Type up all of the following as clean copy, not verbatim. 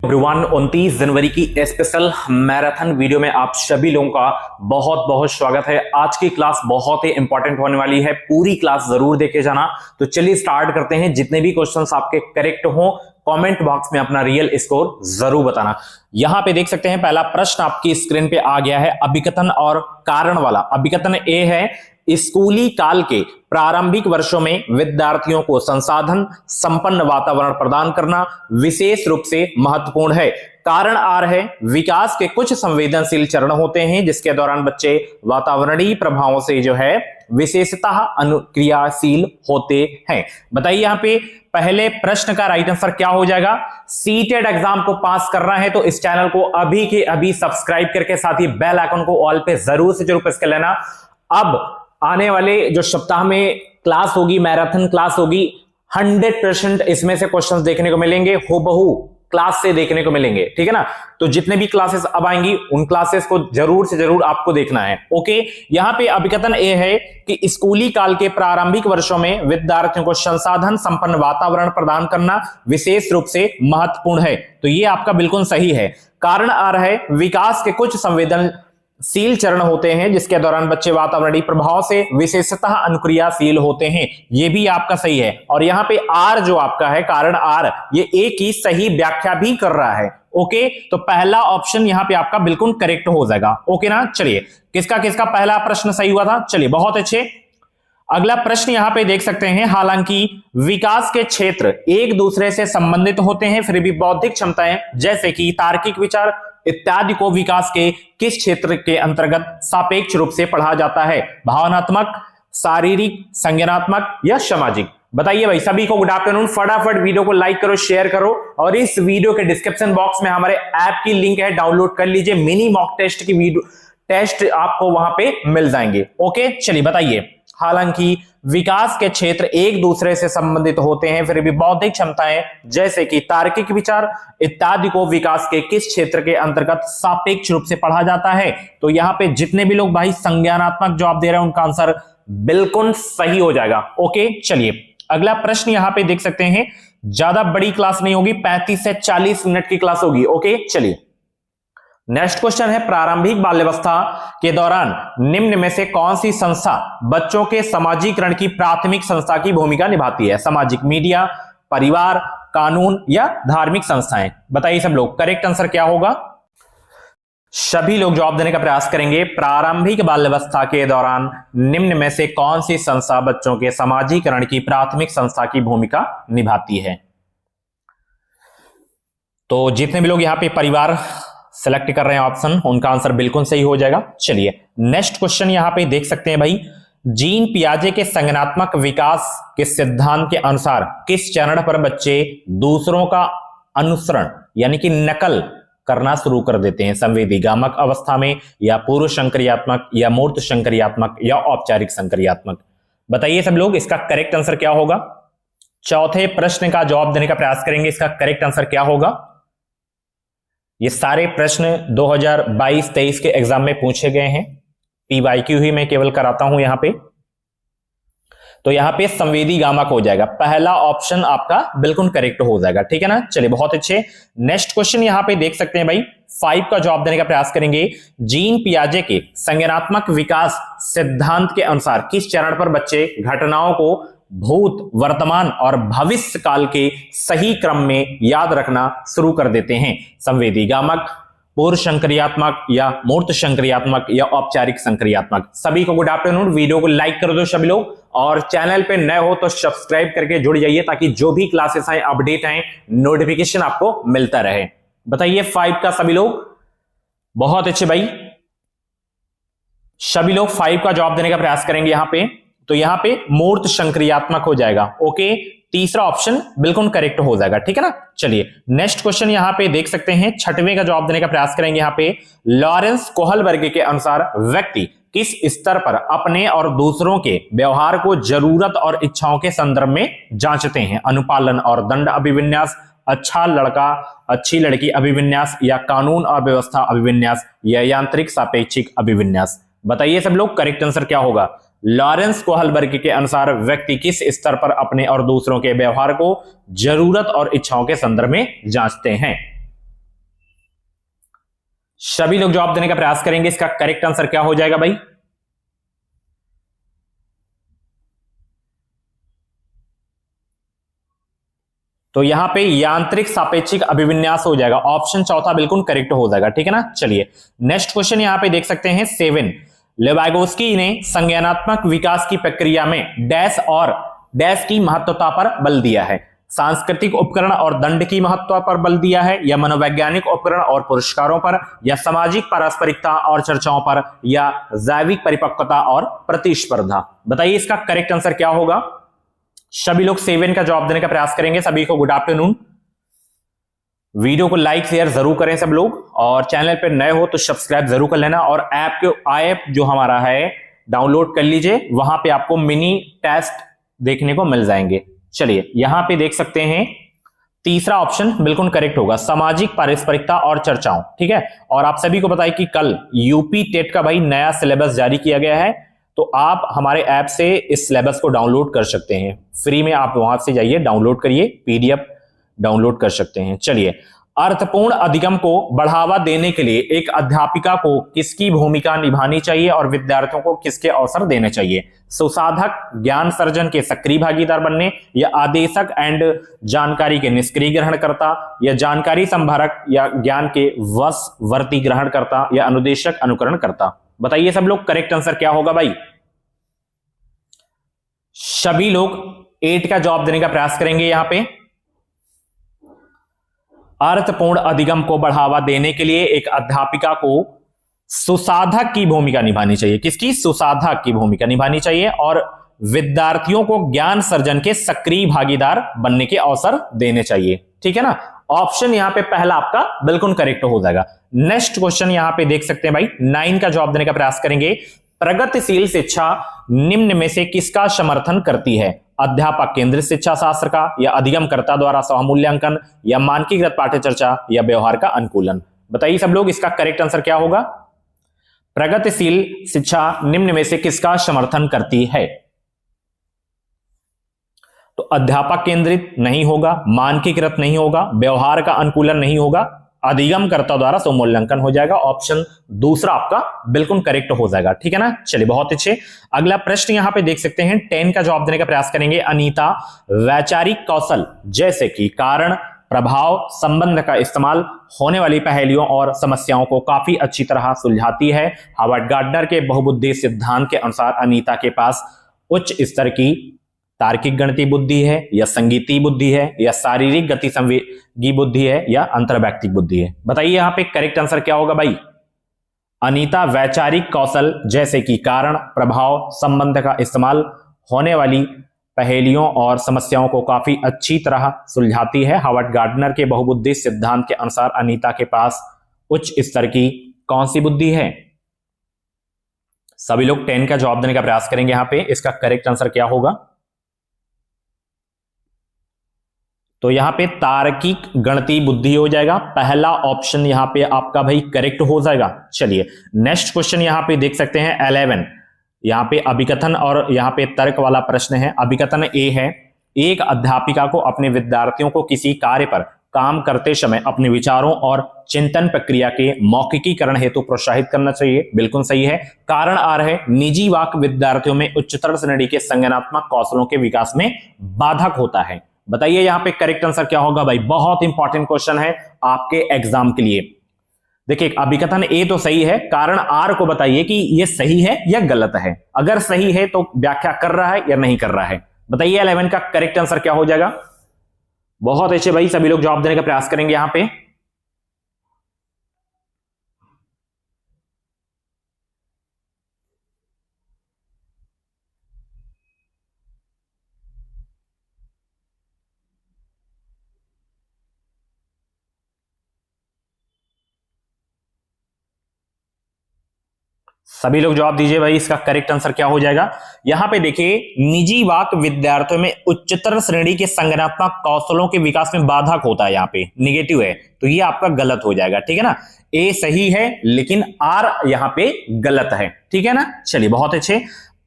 Everyone 29 जनवरी की special marathon video में आप सभी लोगों का बहुत बहुत स्वागत है। आज की क्लास बहुत ही इंपॉर्टेंट होने वाली है, पूरी क्लास जरूर देखे जाना। तो चलिए स्टार्ट करते हैं। जितने भी क्वेश्चंस आपके करेक्ट हो कमेंट बॉक्स में अपना रियल स्कोर जरूर बताना। यहां पे देख सकते हैं पहला प्रश्न आपकी स्क्रीन पे आ गया है, अभिकथन और कारण वाला। अभिकथन ए है, स्कूली काल के प्रारंभिक वर्षों में विद्यार्थियों को संसाधन संपन्न वातावरण प्रदान करना विशेष रूप से महत्वपूर्ण है। कारण आर है, विकास के कुछ संवेदनशील चरण होते हैं जिसके दौरान बच्चे वातावरणीय प्रभावों से जो है विशेषतः अनुक्रियाशील होते हैं। बताइए यहां पे पहले प्रश्न का राइट आंसर क्या हो जाएगा। सीटेड एग्जाम को पास करना है तो इस चैनल को अभी के अभी सब्सक्राइब करके साथ ही बेल आइकन को ऑल पे जरूर से जरूर प्रेस कर लेना। अब आने वाले जो सप्ताह में क्लास होगी, मैराथन क्लास होगी, 100% इसमें से क्वेश्चंस देखने को मिलेंगे, हूबहू क्लास से देखने को मिलेंगे, ठीक है ना। तो जितने भी क्लासेस अब आएंगी उन क्लासेस को जरूर से जरूर आपको देखना है। ओके, यहां पे अभिकथन ए है कि स्कूली काल के प्रारंभिक वर्षों में विद्यार्थियों को संसाधन संपन्न वातावरण प्रदान करना विशेष रूप से महत्वपूर्ण है। तो ये आपका बिल्कुल सही है। कारण आ रहा है, विकास के कुछ संवेदनशील चरण होते हैं जिसके दौरान बच्चे वातावरणीय प्रभाव से विशेषतः अनुक्रियाशील होते हैं, ये भी आपका सही है। और यहां पे आर जो आपका है, कारण आर, ये ए की सही व्याख्या भी कर रहा है। ओके, तो पहला ऑप्शन यहां पे आपका बिल्कुल करेक्ट हो जाएगा। ओके ना। चलिए किसका किसका पहला प्रश्न सही हुआ था। चलिए बहुत अच्छे। अगला प्रश्न यहां पे देख सकते हैं, हालांकि विकास के क्षेत्र एक दूसरे से संबंधित होते हैं फिर भी बौद्धिक क्षमताएं जैसे कि तार्किक विचार इत्यादि को विकास के किस क्षेत्र के अंतर्गत सापेक्ष रूप से पढ़ा जाता है। भावनात्मक, शारीरिक, संज्ञानात्मक या सामाजिक। बताइए भाई सभी को गुड आफ्टरनून। फटाफट वीडियो को लाइक करो, शेयर करो और इस वीडियो के डिस्क्रिप्शन बॉक्स में हमारे ऐप की लिंक है, डाउनलोड कर लीजिए। मिनी मॉक टेस्ट की वीडियो टेस्ट आपको वहां पे मिल जाएंगे। ओके, चलिए बताइए, हालांकि विकास के क्षेत्र एक दूसरे से संबंधित होते हैं फिर भी बौद्धिक क्षमताएं जैसे कि तार्किक विचार इत्यादि को विकास के किस क्षेत्र के अंतर्गत सापेक्ष रूप से पढ़ा जाता है। तो यहां पे जितने भी लोग भाई संज्ञानात्मक जवाब दे रहे हैं उनका आंसर बिल्कुल सही हो जाएगा। ओके, चलिए अगला प्रश्न यहां पे देख सकते हैं, ज्यादा बड़ी क्लास नहीं होगी, 35 से 40 मिनट की क्लास होगी। ओके, चलिए नेक्स्ट क्वेश्चन है, प्रारंभिक बाल्यावस्था के दौरान निम्न में से कौन सी संस्था बच्चों के समाजीकरण की प्राथमिक संस्था की भूमिका निभाती है। सामाजिक, मीडिया, परिवार, कानून या धार्मिक संस्थाएं। बताइए सब लोग करेक्ट आंसर क्या होगा। सभी लोग जवाब देने का प्रयास करेंगे। प्रारंभिक बाल्यावस्था के दौरान निम्न में से कौन सी संस्था बच्चों के समाजीकरण की प्राथमिक संस्था की भूमिका निभाती है। तो जितने भी लोग यहां पे परिवार सेलेक्ट कर रहे हैं ऑप्शन, उनका आंसर बिल्कुल सही हो जाएगा। चलिए नेक्स्ट क्वेश्चन यहां पे देख सकते हैं भाई, जीन पियाजे के संज्ञानात्मक विकास के सिद्धांत के अनुसार किस चरण पर बच्चे दूसरों का अनुसरण यानी कि नकल करना शुरू कर देते हैं। संवेदीगामक अवस्था में या पूर्व संक्रियात्मक या मूर्त संक्रियात्मक या औपचारिक संक्रियात्मक। बताइए सब लोग इसका करेक्ट आंसर क्या होगा। चौथे प्रश्न का जवाब देने का प्रयास करेंगे, इसका करेक्ट आंसर क्या होगा। ये सारे प्रश्न 2022-23 के एग्जाम में पूछे गए हैं, पीवाईक्यू ही मैं केवल कराता हूं यहां पे। तो यहां पे संवेदीगामक हो जाएगा, पहला ऑप्शन आपका बिल्कुल करेक्ट हो जाएगा, ठीक है ना। चलिए बहुत अच्छे। नेक्स्ट क्वेश्चन यहां पे देख सकते हैं भाई, 5 का जवाब देने का प्रयास करेंगे, जीन पियाजे के संज्ञानात्मक विकास सिद्धांत के अनुसार किस चरण पर बच्चे घटनाओं को भूत, वर्तमान और भविष्य काल के सही क्रम में याद रखना शुरू कर देते हैं। संवेदीगामक, पूर्व संक्रियात्मक या मूर्त संक्रियात्मक या औपचारिक संक्रियात्मक। सभी को गुड आफ्टरनून। वीडियो को लाइक कर दो सभी लोग और चैनल पे नए हो तो सब्सक्राइब करके जुड़ जाइए ताकि जो भी क्लासेस आए, अपडेट आए, नोटिफिकेशन आपको मिलता रहे। बताइए 5 का सभी लोग। बहुत अच्छे भाई, सभी लोग 5 का जवाब देने का प्रयास करेंगे यहां पे। तो यहां पे मूर्त संक्रियात्मक हो जाएगा। ओके, तीसरा ऑप्शन बिल्कुल करेक्ट हो जाएगा, ठीक है ना। चलिए नेक्स्ट क्वेश्चन यहां पे देख सकते हैं, 6वें का जवाब देने का प्रयास करेंगे यहां पे। लॉरेंस कोहलबर्ग के अनुसार व्यक्ति किस स्तर पर अपने और दूसरों के व्यवहार को जरूरत और इच्छाओं के संदर्भ में जांचते हैं। अनुपालन और दंड अभिविन्यास, अच्छा लड़का अच्छी लड़की अभिविन्यास या कानून और व्यवस्था अभिविन्यास या यांत्रिक सापेक्षिक अभिविन्यास। बताइए सब लोग करेक्ट आंसर क्या होगा। लॉरेंस कोहलबर्ग के अनुसार व्यक्ति किस स्तर पर अपने और दूसरों के व्यवहार को जरूरत और इच्छाओं के संदर्भ में जांचते हैं। सभी लोग जवाब देने का प्रयास करेंगे। इसका करेक्ट आंसर क्या हो जाएगा भाई? तो यहां पे यांत्रिक सापेक्षिक अभिविन्यास हो जाएगा। ऑप्शन चौथा बिल्कुल करेक्ट हो जाएगा। ठीक है ना। चलिए नेक्स्ट क्वेश्चन यहां पे देख सकते हैं 7। लेवाइगोस्की ने संज्ञानात्मक विकास की प्रक्रिया में डैश और डैश की महत्वता पर बल दिया है। सांस्कृतिक उपकरण और दंड की महत्व पर बल दिया है, या मनोवैज्ञानिक उपकरण और पुरस्कारों पर, या सामाजिक पारस्परिकता और चर्चाओं पर, या जैविक परिपक्वता और प्रतिस्पर्धा। बताइए इसका करेक्ट आंसर क्या होगा? सभी लोग 7 का जवाब देने का प्रयास करेंगे। सभी को गुड आफ्टरनून। वीडियो को लाइक शेयर जरूर करें सब लोग, और चैनल पर नए हो तो सब्सक्राइब जरूर कर लेना, और ऐप जो हमारा है डाउनलोड कर लीजिए। वहां पे आपको मिनी टेस्ट देखने को मिल जाएंगे। चलिए यहां पे देख सकते हैं तीसरा ऑप्शन बिल्कुल करेक्ट होगा, सामाजिक पारस्परिकता और चर्चाओं। ठीक है। और आप सभी को बताएं कि कल यूपी टेट का भाई नया सिलेबस जारी किया गया है, तो आप हमारे ऐप से इस सिलेबस को डाउनलोड कर सकते हैं फ्री में। आप वहां से जाइए, डाउनलोड करिए, पीडीएफ डाउनलोड कर सकते हैं। चलिए, अर्थपूर्ण अधिगम को बढ़ावा देने के लिए एक अध्यापिका को किसकी भूमिका निभानी चाहिए और विद्यार्थियों को किसके अवसर देने चाहिए? सुसाधक, ज्ञान सर्जन के सक्रिय भागीदार बनने, या आदेशक एंड जानकारी के निष्क्रिय ग्रहणकर्ता, या जानकारी संभारक या ज्ञान के वशवर्ती ग्रहणकर्ता, या अनुदेशक अनुकरण करता। बताइए सब लोग करेक्ट आंसर क्या होगा भाई? सभी लोग 8 का जवाब देने का प्रयास करेंगे। यहां पे अर्थपूर्ण अधिगम को बढ़ावा देने के लिए एक अध्यापिका को सुसाधक की भूमिका निभानी चाहिए। किसकी? सुसाधक की भूमिका निभानी चाहिए, और विद्यार्थियों को ज्ञान सर्जन के सक्रिय भागीदार बनने के अवसर देने चाहिए। ठीक है ना। ऑप्शन यहां पे पहला आपका बिल्कुल करेक्ट हो जाएगा। नेक्स्ट क्वेश्चन यहां पे देख सकते हैं भाई, 9 का जवाब देने का प्रयास करेंगे। प्रगतिशील शिक्षा निम्न में से किसका समर्थन करती है? अध्यापक केंद्रित शिक्षा शास्त्र का, या अधिगमकर्ता द्वारा स्वमूल्यांकन, या मानकीकृत पाठ्य चर्चा, या व्यवहार का अनुकूलन। बताइए सब लोग इसका करेक्ट आंसर क्या होगा? प्रगतिशील शिक्षा निम्न में से किसका समर्थन करती है? तो अध्यापक केंद्रित नहीं होगा, मानकीकृत नहीं होगा, व्यवहार का अनुकूलन नहीं होगा, अधिगमकर्ता द्वारा स्वमूल्यांकन हो जाएगा। ऑप्शन दूसरा आपका बिल्कुल करेक्ट हो जाएगा। ठीक है ना। चलिए बहुत अच्छे। अगला प्रश्न यहां पे देख सकते हैं, 10 का जवाब देने का प्रयास करेंगे। अनीता वैचारिक कौशल जैसे कि कारण, प्रभाव, संबंध का इस्तेमाल होने वाली पहेलियों और समस्याओं को काफी अच्छी तरह सुलझाती है। हार्वर्ड गार्डनर के बहुबुद्धि सिद्धांत के अनुसार अनीता के पास उच्च स्तर की तार्किक गणितीय बुद्धि है, या संगीतीय बुद्धि है, या शारीरिक गति संवेगी बुद्धि है, या अंतर्वैयक्तिक बुद्धि है। बताइए यहां पे करेक्ट आंसर क्या होगा भाई? अनीता वैचारिक कौशल जैसे कि कारण, प्रभाव, संबंध का इस्तेमाल होने वाली पहेलियों और समस्याओं को काफी अच्छी तरह सुलझाती है। हार्वर्ड गार्डनर के बहुबुद्धि सिद्धांत के अनुसार अनीता के पास उच्च स्तर की कौन सी बुद्धि है? सभी लोग 10 का जवाब देने का प्रयास करेंगे। यहां पे इसका करेक्ट आंसर क्या होगा? तो यहां पे तार्किक गणितीय बुद्धि हो जाएगा। पहला ऑप्शन यहां पे आपका भाई करेक्ट हो जाएगा। चलिए नेक्स्ट क्वेश्चन यहां पे देख सकते हैं 11। यहां पे अभिकथन और यहां पे तर्क वाला प्रश्न है। अभिकथन ए है, एक अध्यापिका को अपने विद्यार्थियों को किसी कार्य पर काम करते समय अपने विचारों और चिंतन प्रक्रिया के मौखिकीकरण हेतु प्रोत्साहित करना चाहिए। बिल्कुल सही है। कारण आ रहा है, निजी वाक्य विद्यार्थियों में उच्चतर श्रेणी के संज्ञानात्मक कौशलों के विकास में बाधक होता है। बताइए यहां पे करेक्ट आंसर क्या होगा भाई? बहुत इंपॉर्टेंट क्वेश्चन है आपके एग्जाम के लिए। देखिए अभिकथन ए तो सही है, कारण आर को बताइए कि यह सही है या गलत है। अगर सही है तो व्याख्या कर रहा है या नहीं कर रहा है। बताइए 11 का करेक्ट आंसर क्या हो जाएगा? बहुत अच्छे भाई, सभी लोग जवाब देने का प्रयास करेंगे यहां पे। सभी लोग जवाब दीजिए भाई, इसका करेक्ट आंसर क्या हो जाएगा? यहां पे देखिए, निजी वाक्य विद्यार्थियों में उच्चतर श्रेणी के संज्ञानात्मक कौशलों के विकास में बाधक होता है। यहां पे निगेटिव है, तो ये आपका गलत हो जाएगा। ठीक है ना। ए सही है लेकिन आर यहां पे गलत है। ठीक है ना। चलिए बहुत अच्छे।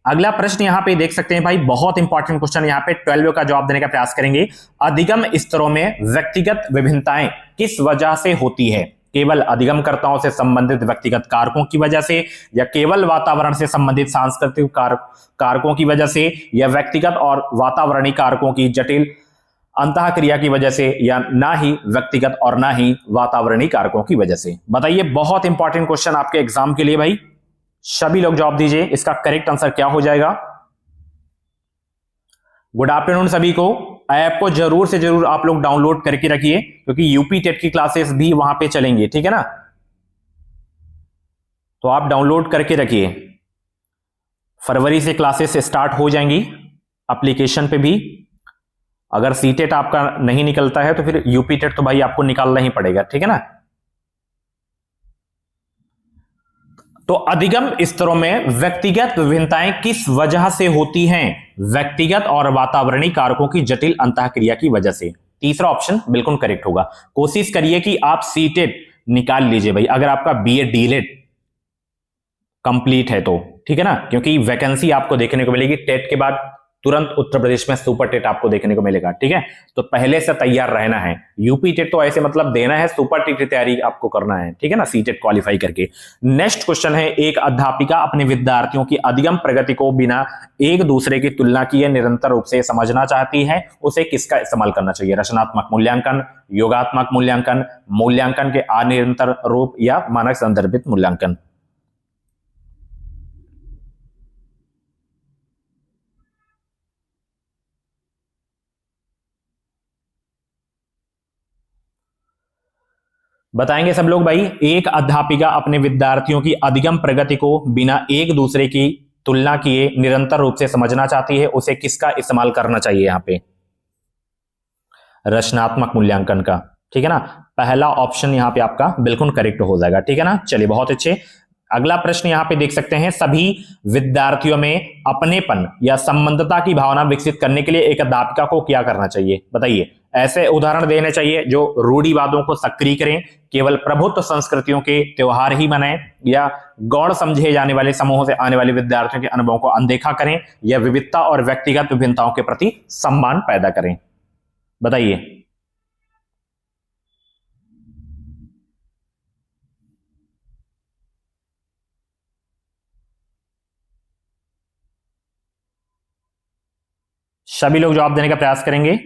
अगला प्रश्न यहां पे देख सकते हैं भाई, बहुत इंपॉर्टेंट क्वेश्चन। यहां पे 12 का जवाब देने का प्रयास करेंगे। अधिगम स्तरों में व्यक्तिगत विभिन्नताएं किस वजह से होती है? केवल अधिगमकर्ताओं से संबंधित व्यक्तिगत कारकों की वजह से, या केवल वातावरण से संबंधित सांस्कृतिक कारकों की वजह से, या व्यक्तिगत और वातावरणीय कारकों की जटिल अंतःक्रिया की वजह से, या ना ही व्यक्तिगत और ना ही वातावरणीय कारकों की वजह से। बताइए, बहुत इंपॉर्टेंट क्वेश्चन आपके एग्जाम के लिए भाई, सभी लोग जवाब दीजिए, इसका करेक्ट आंसर क्या हो जाएगा। गुड आफ्टरनून सभी को। ऐप को जरूर से जरूर आप लोग डाउनलोड करके रखिए, क्योंकि यूपी टेट की क्लासेस भी वहां पे चलेंगी, ठीक है ना, तो आप डाउनलोड करके रखिए। फरवरी से क्लासेस स्टार्ट हो जाएंगी एप्लीकेशन पे भी। अगर सीटेट आपका नहीं निकलता है तो फिर यूपी टेट तो भाई आपको निकालना ही पड़ेगा, ठीक है ना। तो अधिगम स्तरों में व्यक्तिगत विभिन्नताएं किस वजह से होती हैं? व्यक्तिगत और वातावरणीय कारकों की जटिल अंतःक्रिया की वजह से। तीसरा ऑप्शन बिल्कुल करेक्ट होगा। कोशिश करिए कि आप सीटेट निकाल लीजिए भाई, अगर आपका बीए डीलेट कंप्लीट है तो, ठीक है ना, क्योंकि वैकेंसी आपको देखने को मिलेगी टेट के बाद तुरंत उत्तर प्रदेश में सुपर टेट आपको देखने को मिलेगा, ठीक है, तो पहले से तैयार रहना है। यूपी टेट तो ऐसे मतलब देना है, सुपर टेट की तैयारी आपको करना है, ठीक है ना, सी टेट क्वालिफाई करके। नेक्स्ट क्वेश्चन है, एक अध्यापिका अपने विद्यार्थियों की अधिगम प्रगति को बिना एक दूसरे की तुलना किए निरंतर रूप से समझना चाहती है, उसे किसका इस्तेमाल करना चाहिए? रचनात्मक मूल्यांकन, योगात्मक मूल्यांकन, मूल्यांकन के अनिरंतर रूप, या मानक संदर्भित मूल्यांकन। बताएंगे सब लोग भाई। एक अध्यापिका अपने विद्यार्थियों की अधिगम प्रगति को बिना एक दूसरे की तुलना किए निरंतर रूप से समझना चाहती है, उसे किसका इस्तेमाल करना चाहिए? यहां पे रचनात्मक मूल्यांकन का, ठीक है ना। पहला ऑप्शन यहां पे आपका बिल्कुल करेक्ट हो जाएगा, ठीक है ना। चलिए बहुत अच्छे। अगला प्रश्न यहां पे देख सकते हैं, सभी विद्यार्थियों में अपनेपन या संबंधता की भावना विकसित करने के लिए एक अध्यापिका को क्या करना चाहिए? बताइए। ऐसे उदाहरण देने चाहिए जो रूढ़िवादों को सक्रिय करें, केवल प्रभुत्व संस्कृतियों के त्योहार ही मनाएं, या गौण समझे जाने वाले समूहों से आने वाले विद्यार्थियों के अनुभवों को अनदेखा करें, या विविधता और व्यक्तिगत विभिन्नताओं के प्रति सम्मान पैदा करें। बताइए। सभी लोग जवाब देने का प्रयास करेंगे।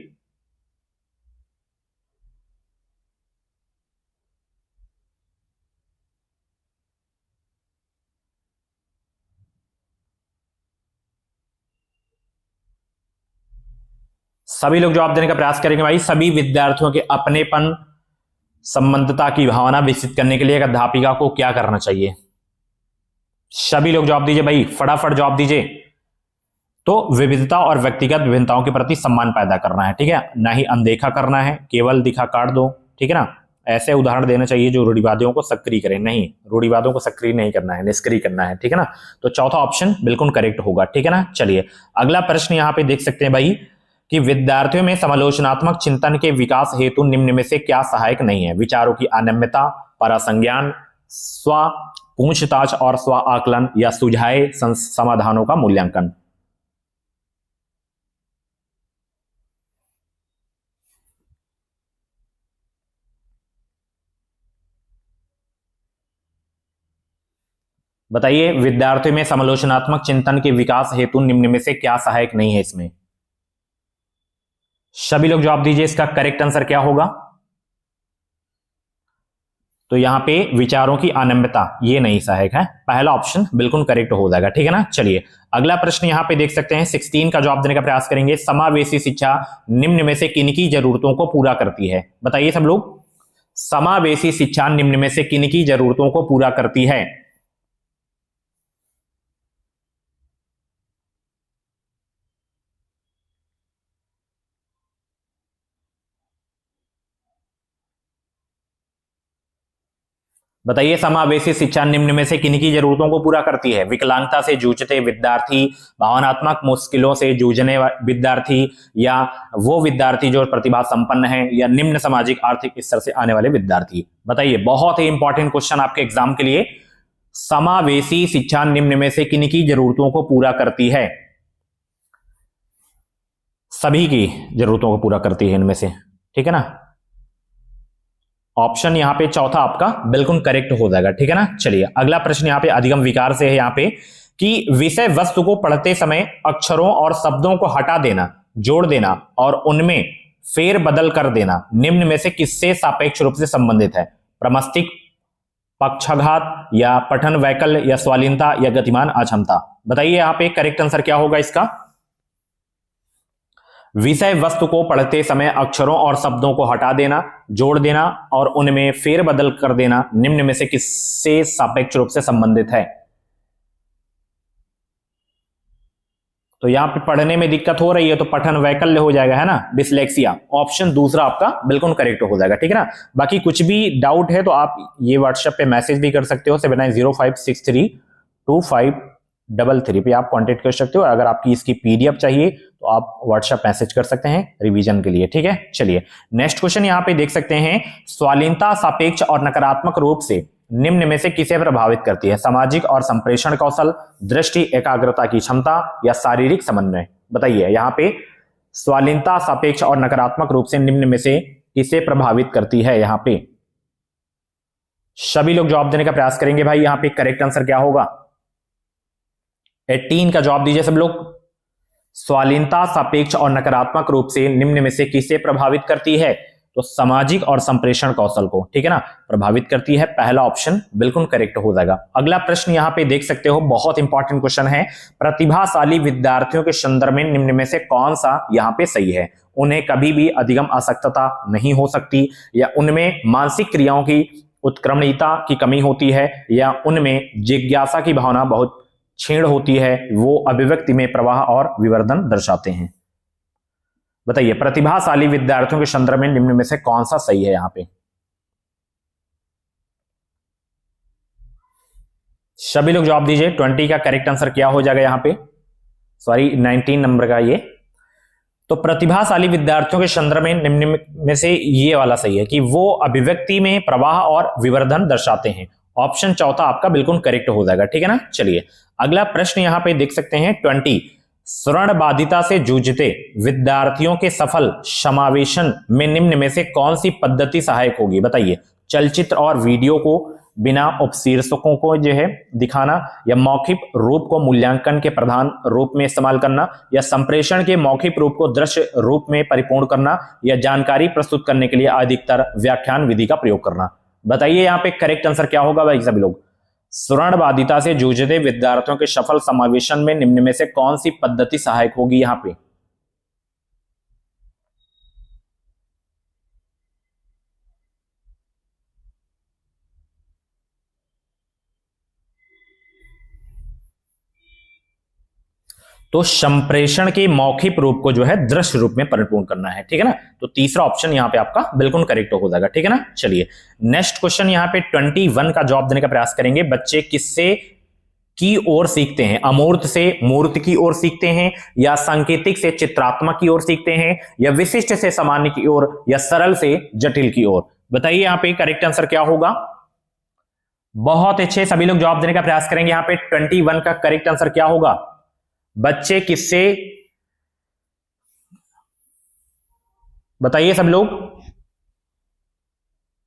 सभी लोग जवाब देने का प्रयास करेंगे भाई। सभी विद्यार्थियों के अपनेपन संबंधता की भावना विकसित करने के लिए एक अध्यापिका को क्या करना चाहिए? सभी लोग जवाब दीजिए भाई, फटाफट जवाब दीजिए। तो विविधता और व्यक्तिगत विभिन्नताओं के प्रति सम्मान पैदा करना है, ठीक है, ना ही अनदेखा करना है, केवल दिखा काट दो, ठीक है ना। ऐसे उदाहरण देना चाहिए जो रूढ़िवादियों को सक्रिय करें, नहीं, रूढ़िवादों को सक्रिय नहीं करना है, निष्क्रिय करना है, ठीक है ना। तो चौथा ऑप्शन बिल्कुल करेक्ट होगा, ठीक है ना। चलिए अगला प्रश्न यहां पे देख सकते हैं भाई, कि विद्यार्थियों में समालोचनात्मक चिंतन के विकास हेतु निम्न में से क्या सहायक नहीं है? विचारों की अनम्यता, परासंज्ञान, स्व पूछताछ और स्व आकलन, या सुझाए समाधानों का मूल्यांकन। बताइए, विद्यार्थियों में समालोचनात्मक चिंतन के विकास हेतु निम्न में से क्या सहायक नहीं है इसमें? सभी लोग जवाब दीजिए, इसका करेक्ट आंसर क्या होगा? तो यहां पे विचारों की अनम्यता ये नहीं सहायक है, पहला ऑप्शन बिल्कुल करेक्ट हो जाएगा, ठीक है ना। चलिए अगला प्रश्न यहां पे देख सकते हैं, 16 का जवाब देने का प्रयास करेंगे। समावेशी शिक्षा निम्न में से किनकी जरूरतों को पूरा करती है? बताइए सब लोग। समावेशी शिक्षा निम्न में से किनकी जरूरतों को पूरा करती है? बताइए, समावेशी शिक्षा निम्न में से किन्हीं की जरूरतों को पूरा करती है? विकलांगता से जूझते विद्यार्थी, भावनात्मक मुश्किलों से जूझने विद्यार्थी, या वो विद्यार्थी जो प्रतिभा संपन्न है, या निम्न सामाजिक आर्थिक स्तर से आने वाले विद्यार्थी? बताइए, बहुत ही इंपॉर्टेंट क्वेश्चन आपके एग्जाम के लिए। समावेशी शिक्षा निम्न में से किन्हीं की जरूरतों को पूरा करती है? सभी की जरूरतों को पूरा करती है इनमें से, ठीक है ना। ऑप्शन यहां पे चौथा आपका बिल्कुल करेक्ट हो जाएगा, ठीक है ना। चलिए अगला प्रश्न यहां पे अधिगम विकार से है, यहां पे कि विषय वस्तु को पढ़ते समय अक्षरों और शब्दों को हटा देना, जोड़ देना और उनमें फेर बदल कर देना निम्न में से किससे सापेक्ष रूप से संबंधित है? प्रमस्तिक, पक्षाघात या पठन वैकल्य या स्वालीनता या गतिमान अक्षमता। बताइए यहां पे करेक्ट आंसर क्या होगा इसका? विषय वस्तु को पढ़ते समय अक्षरों और शब्दों को हटा देना, जोड़ देना और उनमें फेर बदल कर देना निम्न में से किससे सापेक्ष रूप से संबंधित है? तो यहां पे पढ़ने में दिक्कत हो रही है तो पठन वैकल्य हो जाएगा, है ना, डिसलेक्सिया। ऑप्शन दूसरा आपका बिल्कुल करेक्ट हो जाएगा, ठीक है ना। बाकी कुछ भी डाउट है तो आप ये व्हाट्सएप पे मैसेज भी कर सकते हो, 7905632533 पे आप कांटेक्ट कर सकते हो। अगर आपकी इसकी पीडीएफ चाहिए तो आप व्हाट्सएप मैसेज कर सकते हैं रिवीजन के लिए, ठीक है। चलिए नेक्स्ट क्वेश्चन यहां पे देख सकते हैं, स्वालीनता सापेक्ष और नकारात्मक रूप से निम्न में से किसे प्रभावित करती है? सामाजिक और संप्रेषण कौशल, दृष्टि एकाग्रता की क्षमता या शारीरिक समन्वय। बताइए यहां पे स्वालीनता सापेक्ष और नकारात्मक रूप से निम्न में से किसे प्रभावित करती है? यहां पे सभी लोग जवाब देने का प्रयास करेंगे भाई। यहां पे करेक्ट आंसर क्या होगा? 18 का जवाब दीजिए सब लोग। स्वालीनता सापेक्ष और नकारात्मक रूप से निम्न में से किसे प्रभावित करती है? तो सामाजिक और संप्रेषण कौशल को, ठीक है ना, प्रभावित करती है। पहला ऑप्शन बिल्कुल करेक्ट हो जाएगा। अगला प्रश्न यहां पे देख सकते हो, बहुत इंपॉर्टेंट क्वेश्चन है। प्रतिभाशाली विद्यार्थियों के संदर्भ में निम्न में से कौन सा यहां पे सही है? उन्हें कभी भी अधिगम आसक्तता नहीं हो सकती, या उनमें मानसिक क्रियाओं की उत्क्रमणीयता की कमी होती है, या उनमें जिज्ञासा की भावना बहुत क्षीण होती है, वो अभिव्यक्ति में प्रवाह और विवर्धन दर्शाते हैं। बताइए प्रतिभाशाली विद्यार्थियों के संदर्भ में निम्न में से कौन सा सही है? यहां पे सभी लोग जवाब दीजिए। 20 का करेक्ट आंसर क्या हो जाएगा यहां पे? सॉरी 19 नंबर का ये। तो प्रतिभाशाली विद्यार्थियों के संदर्भ में निम्न में से ये वाला सही है कि वो अभिव्यक्ति में प्रवाह और विवर्धन दर्शाते हैं। ऑप्शन चौथा आपका बिल्कुल करेक्ट हो जाएगा, ठीक है ना। चलिए अगला प्रश्न यहां पे देख सकते हैं 20, श्रवण बाधिता से जूझते विद्यार्थियों के सफल समावेशन में निम्न में से कौन सी पद्धति सहायक होगी? बताइए चलचित्र और वीडियो को बिना उपशीर्षकों को जो है दिखाना, या मौखिक रूप को मूल्यांकन के प्रधान रूप में इस्तेमाल करना, या संप्रेषण के मौखिक रूप को दृश्य रूप में परिपूर्ण करना, या जानकारी प्रस्तुत करने के लिए अधिकतर व्याख्यान विधि का प्रयोग करना। बताइए यहाँ पे करेक्ट आंसर क्या होगा भाई सभी लोग? श्रवण बाधिता से जूझते विद्यार्थियों के सफल समावेशन में निम्न में से कौन सी पद्धति सहायक होगी? यहां पे तो संप्रेषण के मौखिक रूप को जो है दृश्य रूप में परिपूर्ण करना है, ठीक है ना। तो तीसरा ऑप्शन यहां पे आपका बिल्कुल करेक्ट हो जाएगा, ठीक है ना। चलिए नेक्स्ट क्वेश्चन यहां पे 21 का जवाब देने का प्रयास करेंगे। बच्चे किससे की ओर सीखते हैं? अमूर्त से मूर्त की ओर सीखते हैं, या सांकेतिक से चित्रात्मक की ओर सीखते हैं, या विशिष्ट से सामान्य की ओर, या सरल से जटिल की ओर? बताइए यहां पे करेक्ट आंसर क्या होगा? बहुत अच्छे, सभी लोग जवाब देने का प्रयास करेंगे। यहां पे 21 का करेक्ट आंसर क्या होगा? बच्चे किससे, बताइए सब लोग।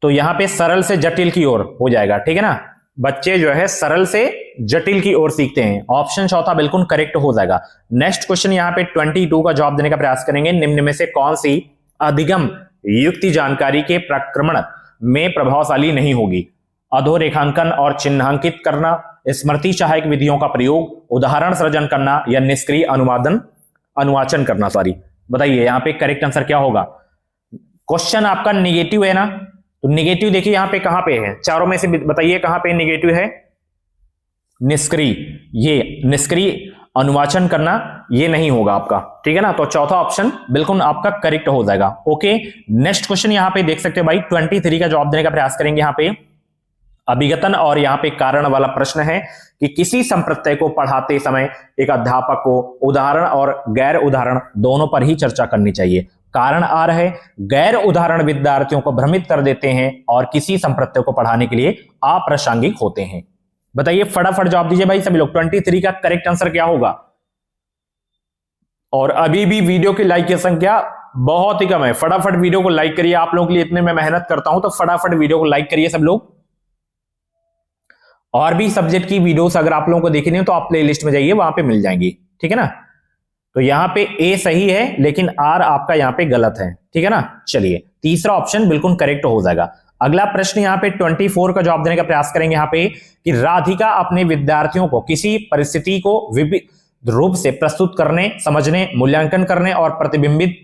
तो यहां पे सरल से जटिल की ओर हो जाएगा, ठीक है ना। बच्चे जो है सरल से जटिल की ओर सीखते हैं। ऑप्शन चौथा बिल्कुल करेक्ट हो जाएगा। नेक्स्ट क्वेश्चन यहां पे 22 का जवाब देने का प्रयास करेंगे। निम्न में से कौन सी अधिगम युक्ति जानकारी के प्रक्रमण में प्रभावशाली नहीं होगी? अधोरेखांकन और चिन्हांकित करना, स्मृति सहायक विधियों का प्रयोग, उदाहरण सृजन करना, या निष्क्रिय अनुवाचन करना। सॉरी, बताइए यहां पे करेक्ट आंसर क्या होगा? क्वेश्चन आपका निगेटिव है ना, तो निगेटिव देखिए यहां पे कहां पे है, चारों में से बताइए कहां पे निगेटिव है? निष्क्रिय, ये निष्क्रिय अनुवाचन करना ये नहीं होगा आपका, ठीक है ना। तो चौथा ऑप्शन बिल्कुल आपका करेक्ट हो जाएगा। ओके नेक्स्ट क्वेश्चन यहां पे देख सकते हो भाई 23 का जवाब देने का प्रयास करेंगे। यहां पे अभिगतन और यहां पे कारण वाला प्रश्न है कि किसी संप्रत्यय को पढ़ाते समय एक अध्यापक को उदाहरण और गैर उदाहरण दोनों पर ही चर्चा करनी चाहिए। कारण आ रहा है, गैर उदाहरण विद्यार्थियों को भ्रमित कर देते हैं और किसी संप्रत्यय को पढ़ाने के लिए अप्रासंगिक होते हैं। बताइए फटाफट जवाब दीजिए भाई सभी लोग, 23 का करेक्ट आंसर क्या होगा? और अभी भी वीडियो की लाइक की संख्या बहुत ही कम है। फटाफट वीडियो को लाइक करिए, आप लोगों के लिए इतने मैं मेहनत करता हूं तो फटाफट वीडियो को लाइक करिए सब लोग। और भी सब्जेक्ट की वीडियोस अगर आप लोगों को देखनी हो तो आप प्लेलिस्ट में जाइए, वहां पे मिल जाएंगी, ठीक है ना। तो यहां पे ए सही है लेकिन आर आपका यहां पे गलत है, ठीक है ना। चलिए तीसरा ऑप्शन बिल्कुल करेक्ट हो जाएगा। अगला प्रश्न यहां पे 24 का जवाब देने का प्रयास करेंगे यहां पे कि राधिका अपने विद्यार्थियों को किसी परिस्थिति को विविध रूप से प्रस्तुत करने, समझने, मूल्यांकन करने और प्रतिबिंबित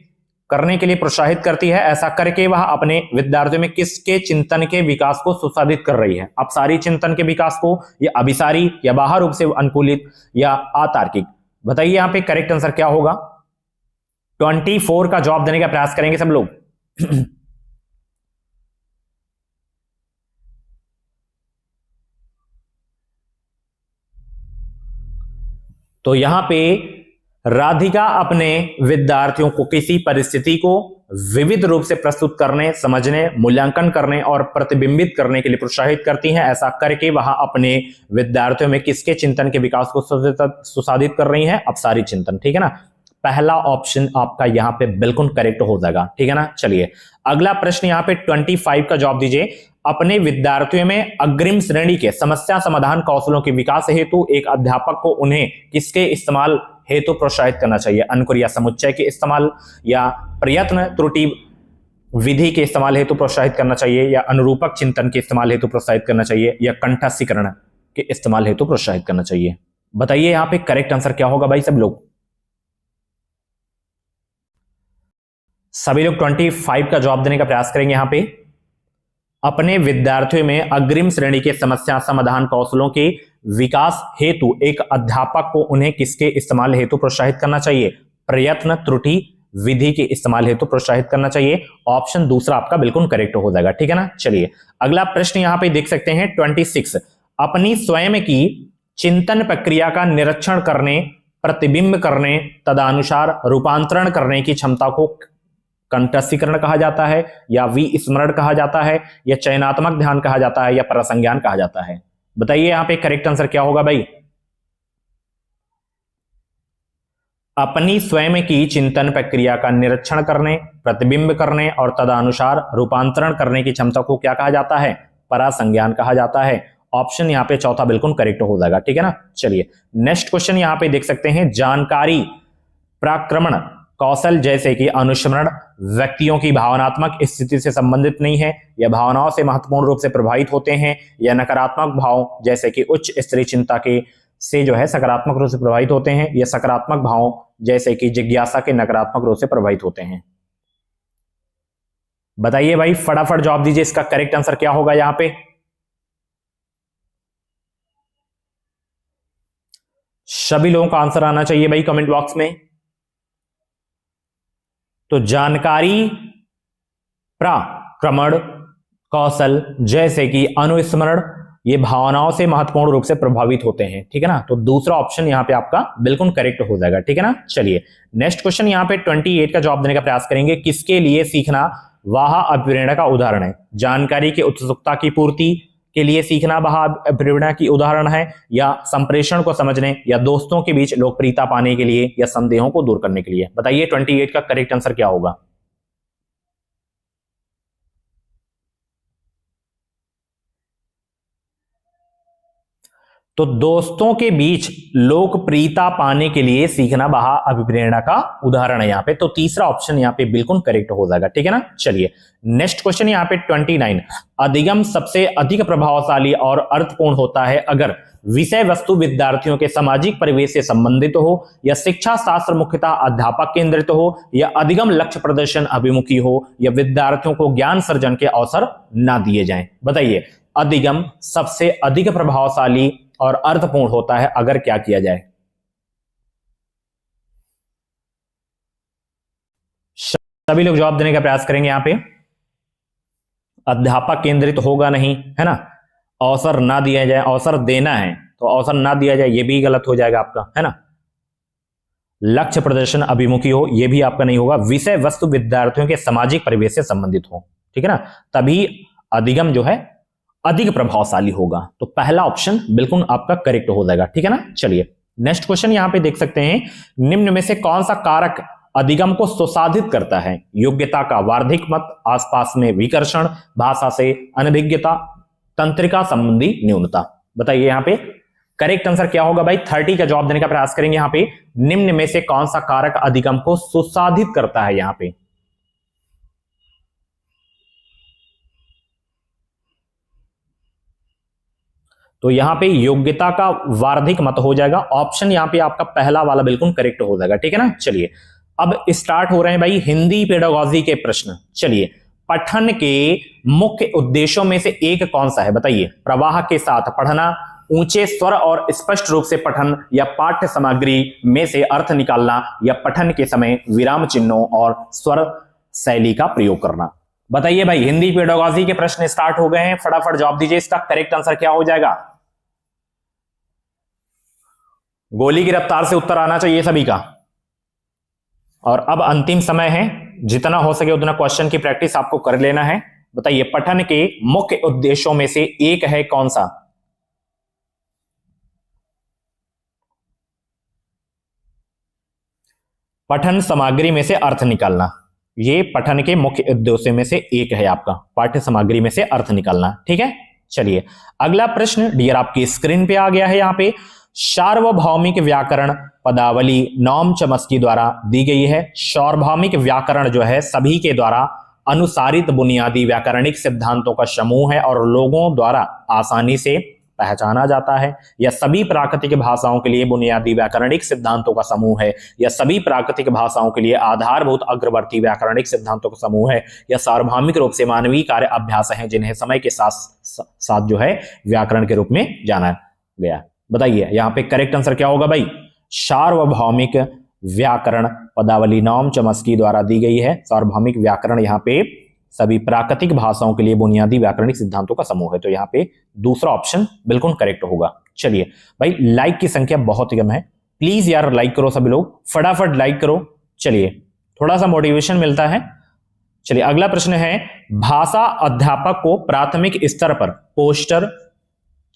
करने के लिए प्रोत्साहित करती है। ऐसा करके वह अपने विद्यार्थियों में किसके चिंतन के विकास को सुसाधित कर रही है? अपसारी चिंतन के विकास को, या अभिसारी, या बाह्य रूप से अनुकूलित, या अतार्किक? बताइए यहां पे करेक्ट आंसर क्या होगा। 24 का जवाब देने का प्रयास करेंगे सब लोग। तो यहां पे राधिका अपने विद्यार्थियों को किसी परिस्थिति को विविध रूप से प्रस्तुत करने, समझने, मूल्यांकन करने और प्रतिबिंबित करने के लिए प्रोत्साहित करती हैं। ऐसा करके वह अपने विद्यार्थियों में किसके चिंतन के विकास को सुसाधित कर रही हैं? अपसारी चिंतन, ठीक है ना। पहला ऑप्शन आपका यहां पे बिल्कुल करेक्ट हो जाएगा, ठीक है ना। चलिए अगला प्रश्न यहां पे 25 का जवाब दीजिए। अपने विद्यार्थियों में अग्रिम श्रेणी के समस्या समाधान कौशलों के विकास हेतु एक अध्यापक को उन्हें किसके इस्तेमाल हेतु प्रोत्साहित करना चाहिए? अनुक्रिया या समुच्चय के इस्तेमाल, या प्रयत्न त्रुटि विधि के इस्तेमाल हेतु प्रोत्साहित करना चाहिए, या अनुरूपक चिंतन के इस्तेमाल हेतु प्रोत्साहित करना चाहिए, या कंठस्थीकरण के इस्तेमाल हेतु प्रोत्साहित करना चाहिए? बताइए यहां पे करेक्ट आंसर क्या होगा भाई सब लोग। सभी लोग 25 का जवाब देने का प्रयास करेंगे यहां पे। अपने विद्यार्थियों में अग्रिम श्रेणी के समस्या समाधान कौशलों के विकास हेतु एक अध्यापक को उन्हें किसके इस्तेमाल हेतु प्रोत्साहित करना चाहिए? प्रयत्न त्रुटि विधि के इस्तेमाल हेतु प्रोत्साहित करना चाहिए। ऑप्शन दूसरा आपका बिल्कुल करेक्ट हो जाएगा, ठीक है ना। चलिए अगला प्रश्न यहां पे देख सकते हैं 26। अपनी स्वयं की चिंतन प्रक्रिया का निरीक्षण करने, प्रतिबिंब करने, तदनुसार रूपांतरण करने की क्षमता को कंठस्थीकरण कहा जाता है, या विस्मरण कहा जाता है, या चयनात्मक ध्यान कहा जाता है, या परसंज्ञान कहा जाता है? बताइए यहां पे करेक्ट आंसर क्या होगा भाई। अपनी स्वयं की चिंतन प्रक्रिया का निरीक्षण करने, प्रतिबिंब करने और तदनुसार रूपांतरण करने की क्षमता को क्या कहा जाता है? परसंज्ञान कहा जाता है। ऑप्शन यहां पे चौथा बिल्कुल करेक्ट हो जाएगा, ठीक है ना। चलिए नेक्स्ट क्वेश्चन यहां पे देख सकते हैं। जानकारी प्राक्रमण कौशल जैसे कि अनुस्मरण व्यक्तियों की भावनात्मक स्थिति से संबंधित नहीं है, या भावनाओं से महत्वपूर्ण रूप से प्रभावित होते हैं, या नकारात्मक भाव जैसे कि उच्च स्तरीय चिंता के से जो है सकारात्मक रूप से प्रभावित होते हैं, या सकारात्मक भाव जैसे कि जिज्ञासा के नकारात्मक रूप से प्रभावित होते हैं? बताइए भाई फटाफट जवाब दीजिए, इसका करेक्ट आंसर क्या होगा यहां पे। सभी लोगों का आंसर आना चाहिए भाई कमेंट बॉक्स में। तो जानकारी प्राक्रमण कौशल जैसे कि अनुस्मरण ये भावनाओं से महत्वपूर्ण रूप से प्रभावित होते हैं, ठीक है ना। तो दूसरा ऑप्शन यहां पे आपका बिल्कुल करेक्ट हो जाएगा, ठीक है ना। चलिए नेक्स्ट क्वेश्चन यहां पे 28 का जवाब देने का प्रयास करेंगे। किसके लिए सीखना वह अभिप्रेरणा का उदाहरण है? जानकारी की उत्सुकता की पूर्ति के लिए सीखना वह अभिप्रेरणा की उदाहरण है, या संप्रेषण को समझने, या दोस्तों के बीच लोकप्रियता पाने के लिए, या संदेहों को दूर करने के लिए? बताइए 28 का करेक्ट आंसर क्या होगा। तो दोस्तों के बीच लोकप्रियता पाने के लिए सीखना वह अभिप्रेरणा का उदाहरण है यहां पे। तो तीसरा ऑप्शन यहां पे बिल्कुल करेक्ट हो जाएगा, ठीक है ना। चलिए नेक्स्ट क्वेश्चन यहां पे 29। अधिगम सबसे अधिक प्रभावशाली और अर्थपूर्ण होता है अगर विषय वस्तु विद्यार्थियों के सामाजिक परिवेश से संबंधित हो, या शिक्षा शास्त्र मुख्यतः अध्यापक केंद्रित हो, या अधिगम लक्ष्य प्रदर्शन अभिमुखी हो, या विद्यार्थियों को ज्ञान सर्जन के अवसर ना दिए जाएं। बताइए अधिगम सबसे अधिक प्रभावशाली और अर्थपूर्ण होता है अगर क्या किया जाए? सभी लोग जवाब देने का प्रयास करेंगे यहां पे। अध्यापक केंद्रित होगा नहीं, है ना। अवसर ना दिया जाए, अवसर देना है तो अवसर ना दिया जाए, ये भी गलत हो जाएगा आपका, है ना। लक्ष्य प्रदर्शन अभिमुखी हो, ये भी आपका नहीं होगा। विषय वस्तु विद्यार्थियों के सामाजिक परिवेश से संबंधित हो, ठीक है ना, तभी अधिगम जो है अधिक प्रभावशाली होगा। तो पहला ऑप्शन बिल्कुल आपका करेक्ट हो जाएगा, ठीक है ना। चलिए नेक्स्ट क्वेश्चन यहां पे देख सकते हैं। निम्न में से कौन सा कारक अधिगम को सुसाधित करता है? योग्यता का वार्धिक मत, आसपास में विकर्षण, भाषा से अनभिज्ञता, तंत्रिका संबंधी न्यूनता। बताइए यहां पे करेक्ट आंसर क्या होगा भाई? 30 का जवाब देने का प्रयास करेंगे। यहां पे निम्न में से कौन सा कारक अधिगम को सुसाधित करता है? यहां पे तो यहां पे योग्यता का वार्धिक मत हो जाएगा। ऑप्शन यहां पे आपका पहला वाला बिल्कुल करेक्ट हो जाएगा। ठीक है ना। चलिए अब स्टार्ट हो रहे हैं भाई हिंदी पेडागॉजी के प्रश्न। चलिए पठन के मुख्य उद्देश्यों में से एक कौन सा है? बताइए। प्रवाह के साथ पढ़ना, ऊंचे स्वर और स्पष्ट रूप से पठन, या पाठ्य सामग्री में से अर्थ निकालना, या पठन के समय विराम चिन्हों और स्वर शैली का प्रयोग करना। बताइए भाई हिंदी पेडागॉजी के प्रश्न स्टार्ट हो गए हैं, फटाफट जवाब दीजिए। इसका करेक्ट आंसर क्या हो जाएगा? गोली की रफ्तार से उत्तर आना चाहिए सभी का। और अब अंतिम समय है, जितना हो सके उतना क्वेश्चन की प्रैक्टिस आपको कर लेना है। बताइए पठन के मुख्य उद्देश्यों में से एक है कौन सा? पठन सामग्री में से अर्थ निकालना। ये पठन के मुख्य उद्देश्यों में से एक है आपका, पाठ्य सामग्री में से अर्थ निकालना। ठीक है। चलिए अगला प्रश्न डियर आपकी स्क्रीन पे आ गया है। यहां पे सार्वभौमिक व्याकरण पदावली नॉम चॉम्स्की द्वारा दी गई है। सार्वभौमिक व्याकरण जो है सभी के द्वारा अनुसारित बुनियादी व्याकरणिक सिद्धांतों का समूह है और लोगों द्वारा आसानी से पहचाना जाता है। यह सभी प्राकृतिक भाषाओं के लिए बुनियादी व्याकरणिक सिद्धांतों का समूह है। यह सभी प्राकृतिक भाषाओं के लिए आधारभूत अग्रवर्ती व्याकरणिक सिद्धांतों का समूह है। यह सार्वभौमिक रूप से मानवीय कार्य अभ्यास हैं जिन्हें समय के साथ साथ जो है व्याकरण के रूप में जाना गया। बताइए यहां पे करेक्ट आंसर क्या होगा भाई? सार्वभौमिक व्याकरण पदावली नॉम चॉम्स्की द्वारा दी गई है। सार्वभौमिक व्याकरण यहां पे सभी प्राकृतिक भाषाओं के लिए बुनियादी व्याकरणिक सिद्धांतों का समूह है। तो यहां पे दूसरा ऑप्शन बिल्कुल करेक्ट होगा। चलिए भाई लाइक की संख्या बहुत कम है, प्लीज यार लाइक करो सभी लोग, फटाफट लाइक करो। चलिए थोड़ा सा मोटिवेशन मिलता है। चलिए अगला प्रश्न है, भाषा अध्यापक को प्राथमिक स्तर पर पोस्टर,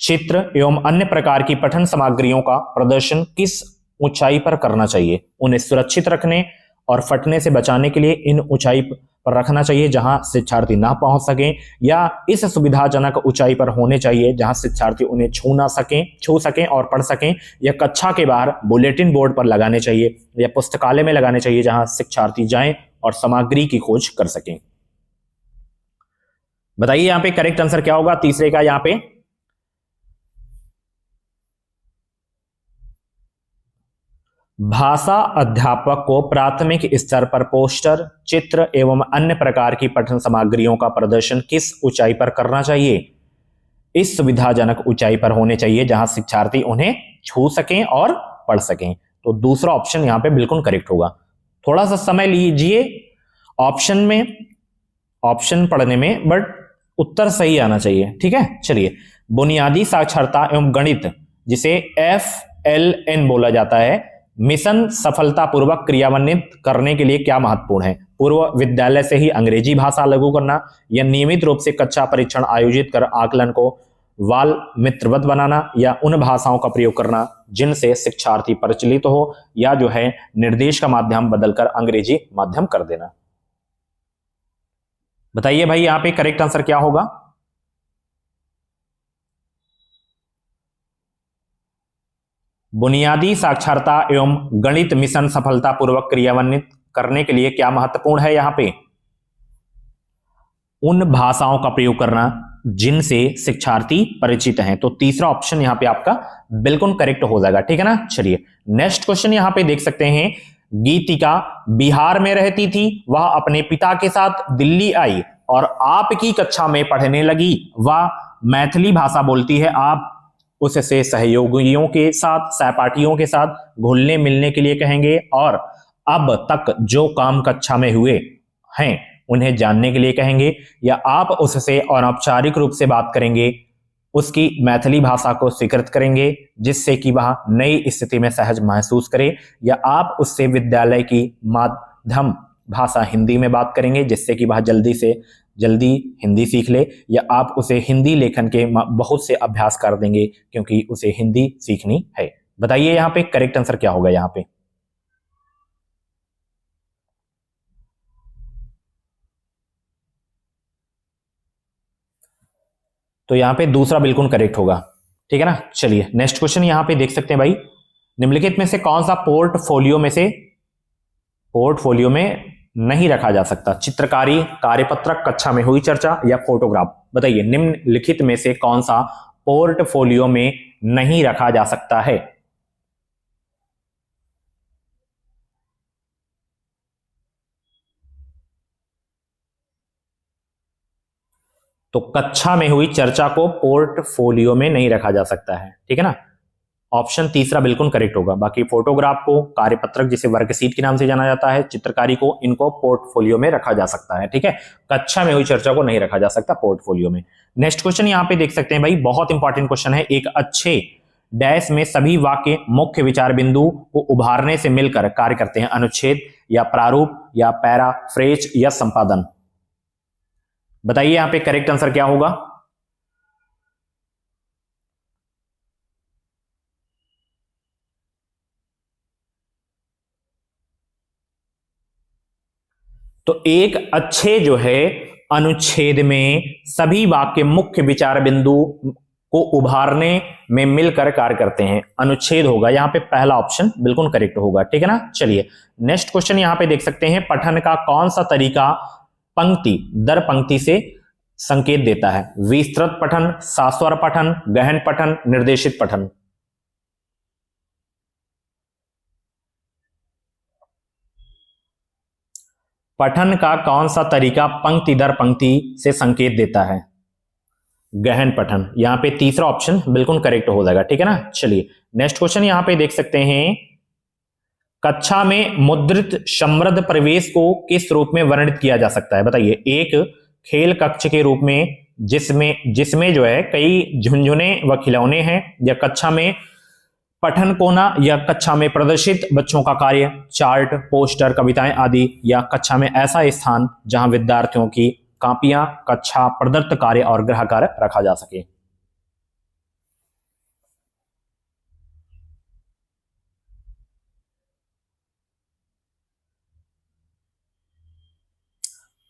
चित्र एवं अन्य प्रकार की पठन सामग्रियों का प्रदर्शन किस ऊंचाई पर करना चाहिए? उन्हें सुरक्षित रखने और फटने से बचाने के लिए इन ऊंचाई पर रखना चाहिए जहां शिक्षार्थी ना पहुंच सकें, या इस सुविधाजनक ऊंचाई पर होने चाहिए जहां शिक्षार्थी उन्हें छू सकें और पढ़ सकें, या कक्षा के बाहर बुलेटिन बोर्ड पर लगाने चाहिए, या पुस्तकालय में लगाने चाहिए जहां शिक्षार्थी जाएं और सामग्री की खोज कर सकें। बताइए यहां पे करेक्ट आंसर क्या होगा तीसरे का? यहां पे भाषा अध्यापक को प्राथमिक स्तर पर पोस्टर, चित्र एवं अन्य प्रकार की पठन सामग्रियों का प्रदर्शन किस ऊंचाई पर करना चाहिए? इस सुविधाजनक ऊंचाई पर होने चाहिए जहां शिक्षार्थी उन्हें छू सकें और पढ़ सकें। तो दूसरा ऑप्शन यहां पे बिल्कुल करेक्ट होगा। थोड़ा सा समय लीजिए ऑप्शन पढ़ने में, बट उत्तर सही आना चाहिए। ठीक है। चलिए बुनियादी साक्षरता एवं गणित, जिसे FLN बोला जाता है, मिशन सफलतापूर्वक क्रियान्वित करने के लिए क्या महत्वपूर्ण है? पूर्व विद्यालय से ही अंग्रेजी भाषा लागू करना, या नियमित रूप से कक्षा परीक्षण आयोजित कर आकलन को बाल मित्रवत बनाना, या उन भाषाओं का प्रयोग करना जिनसे शिक्षार्थी परिचित हो, या जो है निर्देश का माध्यम बदलकर अंग्रेजी माध्यम कर देना। बताइए भाई यहां पे करेक्ट आंसर क्या होगा? बुनियादी साक्षरता एवं गणित मिशन सफलतापूर्वक क्रियान्वित करने के लिए क्या महत्वपूर्ण है? यहां पे उन भाषाओं का प्रयोग करना जिनसे शिक्षार्थी परिचित हैं। तो तीसरा ऑप्शन यहां पे आपका बिल्कुल करेक्ट हो जाएगा। ठीक है ना। चलिए नेक्स्ट क्वेश्चन यहां पे देख सकते हैं, गीतिका बिहार में रहती थी, वह अपने पिता के साथ दिल्ली आई और आपकी कक्षा में पढ़ने लगी। वह मैथिली भाषा बोलती है, आप उससे सहयोगियों के साथ, सहपाठियों के साथ घुलने मिलने के लिए कहेंगे और अब तक जो काम कक्षा में हुए हैं उन्हें जानने के लिए कहेंगे, या आप उससे अनौपचारिक रूप से बात करेंगे, उसकी मैथिली भाषा को स्वीकृत करेंगे जिससे कि वह नई स्थिति में सहज महसूस करे, या आप उससे विद्यालय की माध्यम भाषा हिंदी में बात करेंगे जिससे कि वह जल्दी से जल्दी हिंदी सीख ले, या आप उसे हिंदी लेखन के बहुत से अभ्यास कर देंगे क्योंकि उसे हिंदी सीखनी है। बताइए यहां पे करेक्ट आंसर क्या होगा? यहां पे तो यहां पे दूसरा बिल्कुल करेक्ट होगा, ठीक है ना। चलिए नेक्स्ट क्वेश्चन यहां पे देख सकते हैं भाई, निम्नलिखित में से कौन सा पोर्टफोलियो में नहीं रखा जा सकता? चित्रकारी, कार्यपत्रक, कक्षा में हुई चर्चा या फोटोग्राफ? बताइए निम्नलिखित में से कौन सा पोर्टफोलियो में नहीं रखा जा सकता है? तो कक्षा में हुई चर्चा को पोर्टफोलियो में नहीं रखा जा सकता है, ठीक है ना। ऑप्शन तीसरा बिल्कुल करेक्ट होगा। बाकी फोटोग्राफ को, कार्यपत्रक जिसे वर्कशीट के नाम से जाना जाता है, चित्रकारी को, इनको पोर्टफोलियो में रखा जा सकता है, ठीक है। कक्षा में हुई चर्चा को नहीं रखा जा सकता पोर्टफोलियो में। नेक्स्ट क्वेश्चन यहां पे देख सकते हैं भाई, बहुत इंपॉर्टेंट क्वेश्चन है। एक अच्छे डैश में सभी वाक्य मुख्य विचार बिंदु को उभारने से मिलकर कार्य करते हैं। अनुच्छेद या प्रारूप या पैराफ्रेज या संपादन? बताइए यहां पे करेक्ट आंसर क्या होगा? तो एक अच्छे जो है अनुच्छेद में सभी वाक्य मुख्य विचार बिंदु को उभारने में मिलकर कार्य करते हैं। अनुच्छेद होगा यहां पे, पहला ऑप्शन बिल्कुल करेक्ट होगा, ठीक है ना। चलिए नेक्स्ट क्वेश्चन यहां पे देख सकते हैं, पठन का कौन सा तरीका पंक्ति दर पंक्ति से संकेत देता है? विस्तृत पठन, सास्वर पठन, गहन पठन, निर्देशित पठन? पठन का कौन सा तरीका पंक्ति दर पंक्ति से संकेत देता है? गहन पठन। यहां पे तीसरा ऑप्शन बिल्कुल करेक्ट हो जाएगा, ठीक है ना। चलिए नेक्स्ट क्वेश्चन यहां पे देख सकते हैं, कक्षा में मुद्रित समृद्ध प्रवेश को किस रूप में वर्णित किया जा सकता है? बताइए। एक खेल कक्ष के रूप में जिसमें जो है कई झुनझुने व खिलौने हैं, या कक्षा में पठन कोना, या कक्षा में प्रदर्शित बच्चों का कार्य, चार्ट, पोस्टर, कविताएं आदि, या कक्षा में ऐसा स्थान जहां विद्यार्थियों की कॉपियां, कक्षा प्रदत्त कार्य और गृह कार्य रखा जा सके?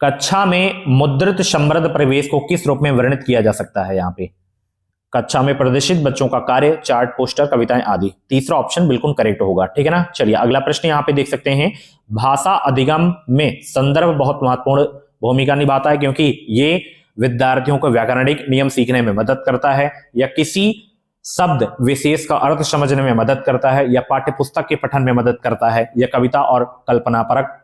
कक्षा में मुद्रित समृद्ध प्रवेश को किस रूप में वर्णित किया जा सकता है? यहां पे कक्षा में प्रदर्शित बच्चों का कार्य, चार्ट, पोस्टर, कविताएं आदि। तीसरा ऑप्शन बिल्कुल करेक्ट होगा, ठीक है ना। चलिए अगला प्रश्न यहां पे देख सकते हैं, भाषा अधिगम में संदर्भ बहुत महत्वपूर्ण भूमिका निभाता है क्योंकि ये विद्यार्थियों को व्याकरणिक नियम सीखने में मदद करता है, या किसी शब्द विशेष का अर्थ समझने में मदद करता है, या पाठ्यपुस्तक के पठन में मदद करता है, या कविता और कल्पनापरक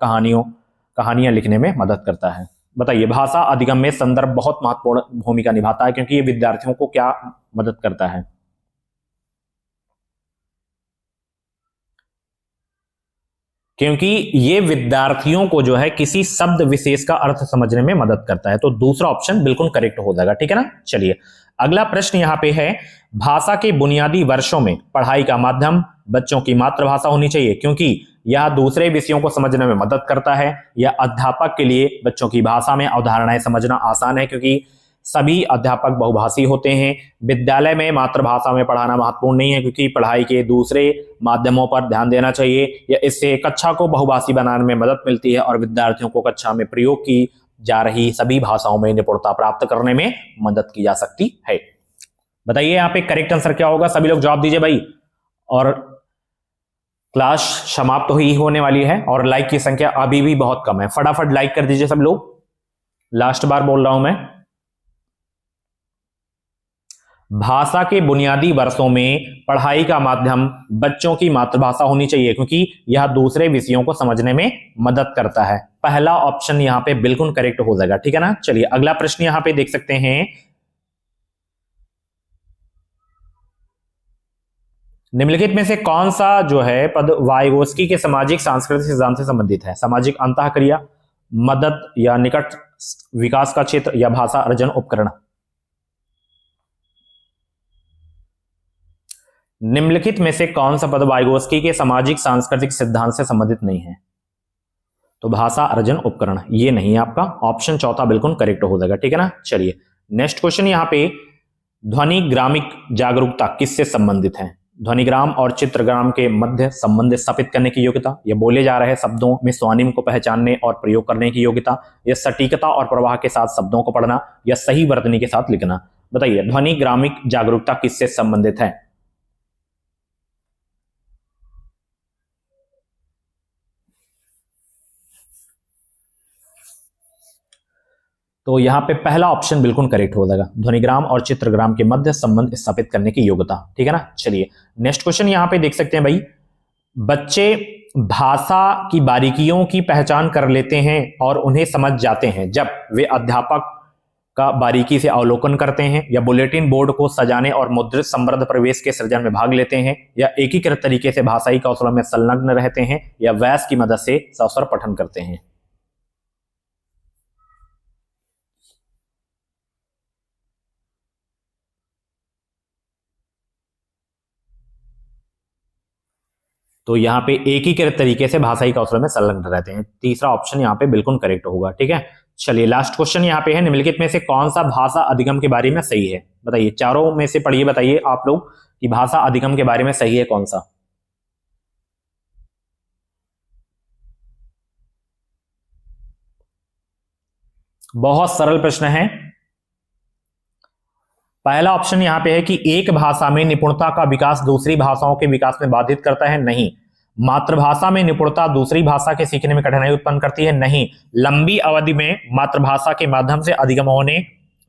कहानियां लिखने में मदद करता है? बताइए। भाषा अधिगम में संदर्भ बहुत महत्वपूर्ण भूमिका निभाता है क्योंकि ये विद्यार्थियों को क्या मदद करता है? क्योंकि ये विद्यार्थियों को जो है किसी शब्द विशेष का अर्थ समझने में मदद करता है। तो दूसरा ऑप्शन बिल्कुल करेक्ट हो जाएगा, ठीक है ना। चलिए अगला प्रश्न यहां पे है, भाषा के बुनियादी वर्षों में पढ़ाई का माध्यम बच्चों की मातृभाषा होनी चाहिए क्योंकि यह दूसरे विषयों को समझने में मदद करता है, या अध्यापक के लिए बच्चों की भाषा में अवधारणाएं समझना आसान है क्योंकि सभी अध्यापक बहुभाषी होते हैं। विद्यालय में मातृभाषा में पढ़ाना महत्वपूर्ण नहीं है क्योंकि पढ़ाई के दूसरे माध्यमों पर ध्यान देना चाहिए, या इससे कक्षा को बहुभाषी बनाने में मदद मिलती है और विद्यार्थियों को कक्षा में प्रयोग की जा रही सभी भाषाओं में निपुणता प्राप्त करने में मदद की जा सकती है। बताइए यहाँ पे करेक्ट आंसर क्या होगा? सभी लोग जवाब दीजिए भाई। और क्लास समाप्त तो ही होने वाली है और लाइक की संख्या अभी भी बहुत कम है, फटाफट लाइक कर दीजिए सब लोग, लास्ट बार बोल रहा हूं मैं। भाषा के बुनियादी वर्षों में पढ़ाई का माध्यम बच्चों की मातृभाषा होनी चाहिए क्योंकि यह दूसरे विषयों को समझने में मदद करता है। पहला ऑप्शन यहां पे बिल्कुल करेक्ट हो जाएगा, ठीक है ना। चलिए अगला प्रश्न यहां पे देख सकते हैं, निम्नलिखित में से कौन सा जो है पद वाइगोस्की के सामाजिक सांस्कृतिक सिद्धांत से संबंधित है? सामाजिक अंतःक्रिया, मदद या निकट विकास का क्षेत्र, या भाषा अर्जन उपकरण? निम्नलिखित में से कौन सा पद वाइगोस्की के सामाजिक सांस्कृतिक सिद्धांत से संबंधित नहीं है? तो भाषा अर्जन उपकरण ये नहीं है आपका, ऑप्शन चौथा बिल्कुल करेक्ट हो जाएगा, ठीक है ना। चलिए नेक्स्ट क्वेश्चन यहां पे, ध्वनि ग्रामिक जागरूकता किससे संबंधित है? ध्वनिग्राम और चित्रग्राम के मध्य संबंध स्थापित करने की योग्यता, या बोले जा रहे शब्दों में स्वनिम को पहचानने और प्रयोग करने की योग्यता, या सटीकता और प्रवाह के साथ शब्दों को पढ़ना, या सही वर्तनी के साथ लिखना? बताइए, ध्वनि ग्रामिक जागरूकता किससे संबंधित है? तो यहां पे पहला ऑप्शन बिल्कुल करेक्ट हो जाएगा, ध्वनिग्राम और चित्रग्राम के मध्य संबंध स्थापित करने की योग्यता। ठीक है ना। चलिए नेक्स्ट क्वेश्चन यहां पे देख सकते हैं भाई, बच्चे भाषा की बारीकियों की पहचान कर लेते हैं और उन्हें समझ जाते हैं जब वे अध्यापक का बारीकी से अवलोकन करते हैं, या बुलेटिन बोर्ड को सजाने और मुद्रित समृद्ध प्रवेश के सृजन में भाग लेते हैं, या एकीकृत तरीके से भाषाई कौशलों में संलग्न रहते हैं, या व्यास की मदद से सस्वर पठन करते हैं। तो यहां पे एकीकृत तरीके से भाषाई कौशल में संलग्न रहते हैं, तीसरा ऑप्शन यहां पे बिल्कुल करेक्ट होगा। ठीक है। चलिए लास्ट क्वेश्चन यहां पे है, निम्नलिखित में से कौन सा भाषा अधिगम के बारे में सही है? बताइए, चारों में से पढ़िए, बताइए आप लोग कि भाषा अधिगम के बारे में सही है कौन सा? बहुत सरल प्रश्न है। पहला ऑप्शन यहां पे है कि एक भाषा में निपुणता का विकास दूसरी भाषाओं के विकास में बाधित करता है, नहीं। मातृभाषा में निपुणता दूसरी भाषा के सीखने में कठिनाई उत्पन्न करती है, नहीं। लंबी अवधि में मातृभाषा के माध्यम से अधिगम होने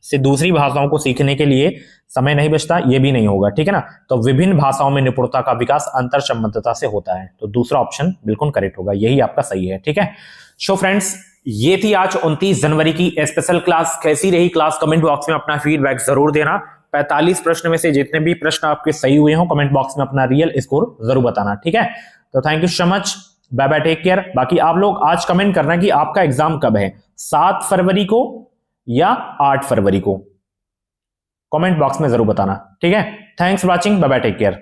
से दूसरी भाषाओं को सीखने के लिए समय नहीं बचता, यह भी नहीं होगा। ठीक है ना। तो विभिन्न भाषाओं में निपुणता का विकास अंतर संबद्धता से होता है, तो दूसरा ऑप्शन बिल्कुल करेक्ट होगा, यही आपका सही है। ठीक है। सो फ्रेंड्स, ये थी आज 29 जनवरी की स्पेशल क्लास। कैसी रही क्लास? कमेंट बॉक्स में अपना फीडबैक जरूर देना। 45 प्रश्न में से जितने भी प्रश्न आपके सही हुए हो, कमेंट बॉक्स में अपना रियल स्कोर जरूर बताना। ठीक है। तो thank you so much, bye bye, take care. बाकी आप लोग आज कमेंट करना कि आपका एग्जाम कब है, 7 फरवरी को या 8 फरवरी को, कमेंट बॉक्स में जरूर बताना। ठीक है। Thanks for watching, bye bye, take care.